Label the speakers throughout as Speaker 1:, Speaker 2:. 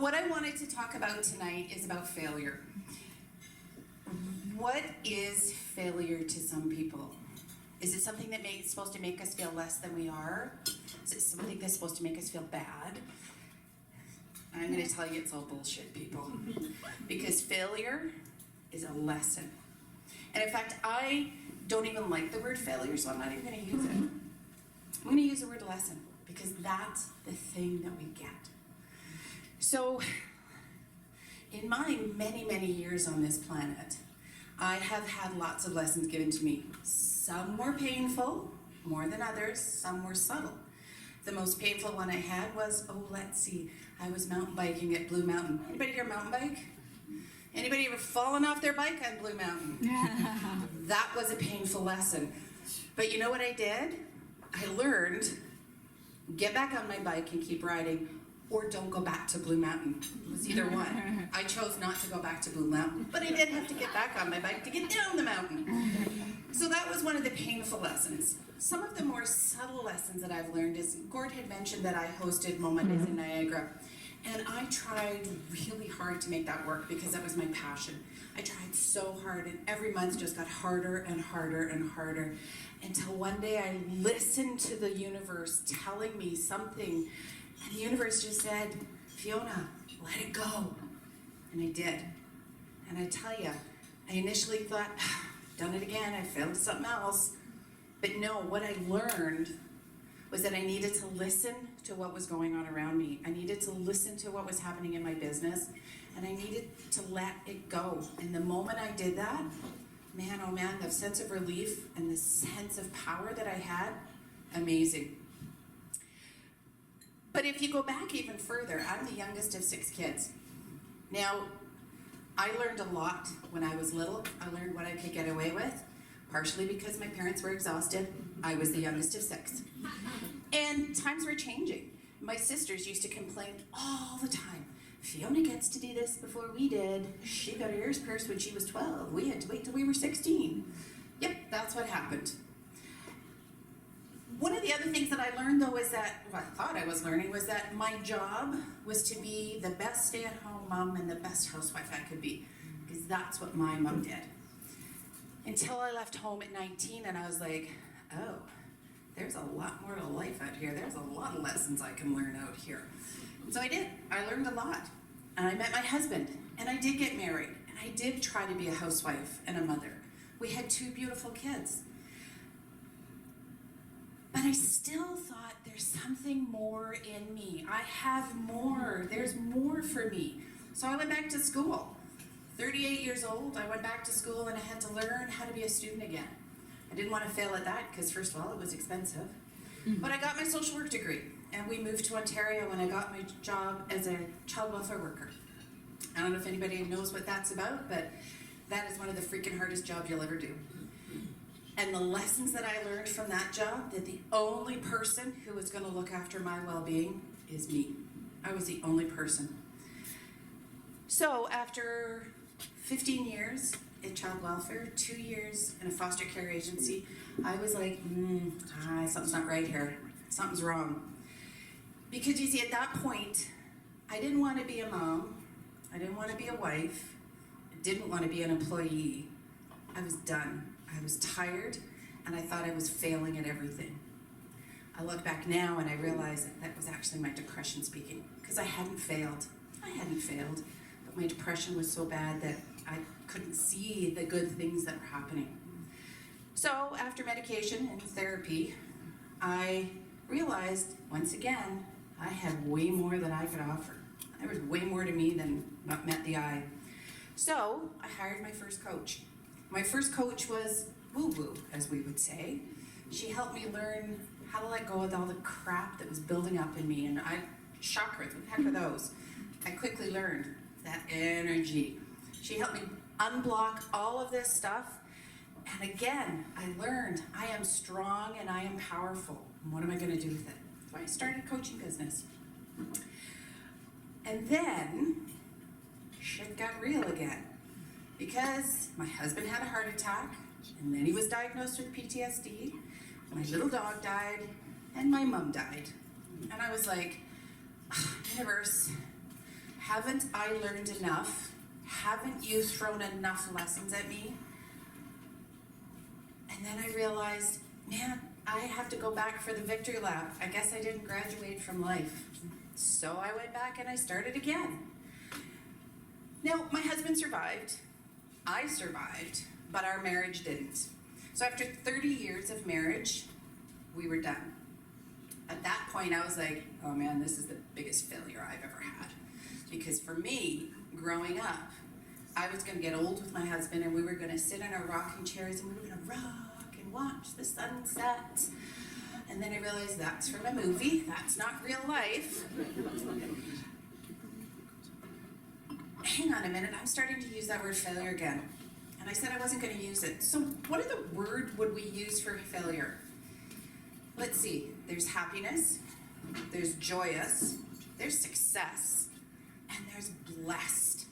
Speaker 1: what I wanted to talk about tonight is about failure. What is failure to some people? Is it something that is supposed to make us feel less than we are? Is it something that's supposed to make us feel bad? I'm going to tell you it's all bullshit, people. Because failure is a lesson. And in fact, I don't even like the word failure, so I'm not even going to use it. I'm going to use the word lesson, because that's the thing that we get. So, in my many, many years on this planet, I have had lots of lessons given to me. Some more painful, more than others, some more subtle. The most painful one I had was, I was mountain biking at Blue Mountain. Anybody here mountain bike? Anybody ever fallen off their bike on Blue Mountain? That was a painful lesson. But you know what I did? I learned, get back on my bike and keep riding, or don't go back to Blue Mountain. It was either one. I chose not to go back to Blue Mountain, but I did have to get back on my bike to get down the mountain. So that was one of the painful lessons. Some of the more subtle lessons that I've learned is, Gord had mentioned that I hosted MoMondays in Niagara, and I tried really hard to make that work because that was my passion. I tried so hard, and every month just got harder and harder and harder, until one day I listened to the universe telling me something, and the universe just said, Fiona, let it go. And I did. And I tell you, I initially thought, done it again, I failed at something else. But no, what I learned was that I needed to listen to what was going on around me. I needed to listen to what was happening in my business, and I needed to let it go. And the moment I did that, man, oh man, the sense of relief and the sense of power that I had, amazing. But if you go back even further, I'm the youngest of 6 kids. Now, I learned a lot when I was little. I learned what I could get away with, partially because my parents were exhausted. I was the youngest of 6. And times were changing. My sisters used to complain all the time. Fiona gets to do this before we did. She got her ears pierced when she was 12. We had to wait till we were 16. Yep, that's what happened. One of the other things that I learned, though, is that, I thought I was learning, was that my job was to be the best stay-at-home mom and the best housewife I could be, because that's what my mom did. Until I left home at 19, and I was like, oh, there's a lot more to life out here. There's a lot of lessons I can learn out here. And so I did. I learned a lot. And I met my husband, and I did get married, and I did try to be a housewife and a mother. We had 2 beautiful kids. But I still thought there's something more in me. I have more. There's more for me. So I went back to school. 38 years old, I went back to school and I had to learn how to be a student again. I didn't want to fail at that because, first of all, it was expensive. But I got my social work degree, and we moved to Ontario, and I got my job as a child welfare worker. I don't know if anybody knows what that's about, but that is one of the freaking hardest jobs you'll ever do. And the lessons that I learned from that job, that the only person who was going to look after my well-being is me. I was the only person. So after 15 years in child welfare, 2 years in a foster care agency, I was like, something's not right here. Something's wrong. Because you see, at that point, I didn't want to be a mom. I didn't want to be a wife. I didn't want to be an employee. I was done. I was tired, and I thought I was failing at everything. I look back now and I realize that was actually my depression speaking, because I hadn't failed. I hadn't failed, but my depression was so bad that I couldn't see the good things that were happening. So after medication and therapy, I realized, once again, I had way more than I could offer. There was way more to me than what met the eye. So I hired my first coach. My first coach was woo-woo, as we would say. She helped me learn how to let go of all the crap that was building up in me, and chakras, what the heck are those? I quickly learned that energy. She helped me unblock all of this stuff, and again, I learned I am strong and I am powerful. And what am I going to do with it? So I started a coaching business. And then, shit got real again. Because my husband had a heart attack, and then he was diagnosed with PTSD, my little dog died, and my mom died. And I was like, universe, Haven't I learned enough? Haven't you thrown enough lessons at me? And then I realized, man, I have to go back for the victory lap. I guess I didn't graduate from life. So I went back and I started again. Now, my husband survived. I survived, but our marriage didn't. So after 30 years of marriage, we were done. At that point, I was like, oh man, this is the biggest failure I've ever had. Because for me, growing up, I was going to get old with my husband and we were going to sit in our rocking chairs and we were going to rock and watch the sunset. And then I realized that's from a movie, that's not real life. Hang on a minute, I'm starting to use that word failure again. And I said I wasn't going to use it. So what other word would we use for failure? Let's see, there's happiness, there's joyous, there's success, and there's blessed.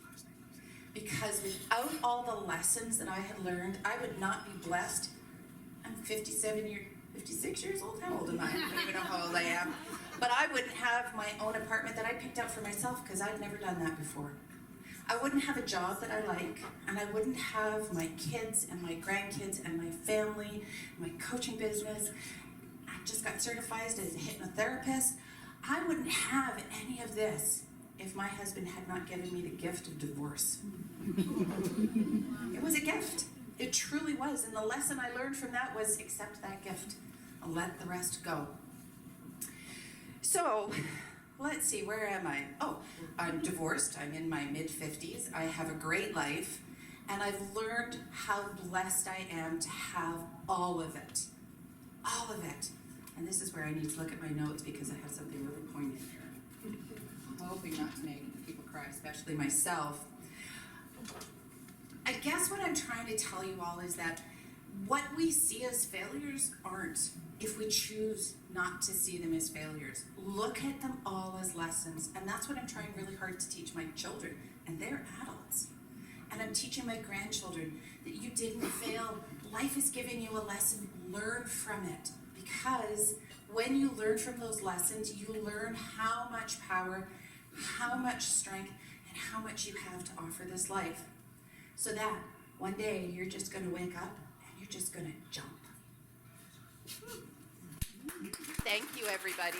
Speaker 1: Because without all the lessons that I had learned, I would not be blessed. I'm 56 years old? How old am I? I don't even know how old I am. But I wouldn't have my own apartment that I picked out for myself because I'd never done that before. I wouldn't have a job that I like, and I wouldn't have my kids and my grandkids and my family, my coaching business. I just got certified as a hypnotherapist. I wouldn't have any of this if my husband had not given me the gift of divorce. It was a gift. It truly was. And the lesson I learned from that was accept that gift and let the rest go. So, let's see, where am I? Oh, I'm divorced. I'm in my mid-50s. I have a great life. And I've learned how blessed I am to have all of it. All of it. And this is where I need to look at my notes because I have something really poignant here. I'm hoping not to make people cry, especially myself. I guess what I'm trying to tell you all is that what we see as failures aren't if we choose not to see them as failures. Look at them all as lessons. And that's what I'm trying really hard to teach my children. And they're adults. And I'm teaching my grandchildren that you didn't fail. Life is giving you a lesson. Learn from it. Because when you learn from those lessons, you learn how much power, how much strength, and how much you have to offer this life. So that one day you're just going to wake up and you're just going to jump. Thank you, everybody.